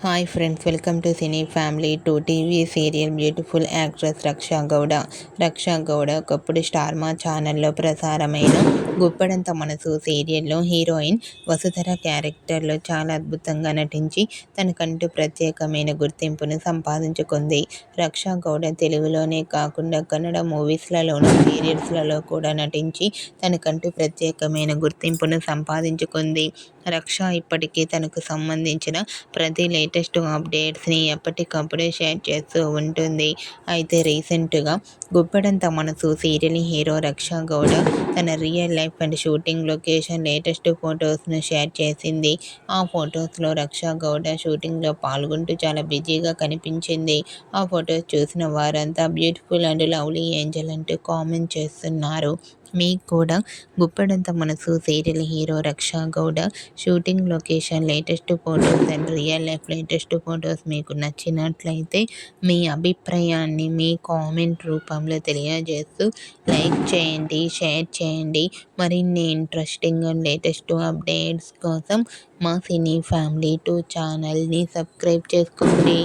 Hi friends, welcome to cine family. To TV serial beautiful actress Raksha Gowda. Raksha Gowda ఒకప్పుడు star మా ఛానల్లో ప్రసారమైన గుప్పడంత మనసు సీరియల్లో హీరోయిన్ వసుధర క్యారెక్టర్లో చాలా అద్భుతంగా నటించి తనకంటూ ప్రత్యేకమైన గుర్తింపును సంపాదించుకుంది. రక్షా గౌడ తెలుగులోనే కాకుండా కన్నడ మూవీస్లలోనూ సీరియల్స్లలో కూడా నటించి తనకంటూ ప్రత్యేకమైన గుర్తింపును సంపాదించుకుంది. రక్ష ఇప్పటికీ తనకు సంబంధించిన ప్రతి లేటెస్ట్ అప్డేట్స్ని ఎప్పటికప్పుడు షేర్ చేస్తూ ఉంటుంది. అయితే రీసెంట్గా గుప్పెడంత మనసు సీరియల్ హీరో రక్షా గౌడ తన real life and shooting location latest ఫొటోస్ను షేర్ చేసింది. ఆ ఫొటోస్లో రక్షా గౌడ షూటింగ్లో పాల్గొంటూ చాలా బిజీగా కనిపించింది. ఆ ఫొటోస్ చూసిన వారంతా బ్యూటిఫుల్ అండ్ లవ్లీ ఏంజల్ అంటూ కామెంట్ చేస్తున్నారు. మీకు కూడా Guppedantha Manasu serial hero Raksha Gowda shooting location latest photos and real life latest photos మీకు నచ్చినట్లయితే మీ అభిప్రాయాన్ని మీ కామెంట్ రూపంలో తెలియజేస్తూ లైక్ చేయండి, షేర్ చేయండి. మరిన్ని ఇంట్రెస్టింగ్ అండ్ లేటెస్ట్ అప్డేట్స్ కోసం మా సినీ ఫ్యామిలీ 2 ఛానల్ని సబ్స్క్రైబ్ చేసుకోండి.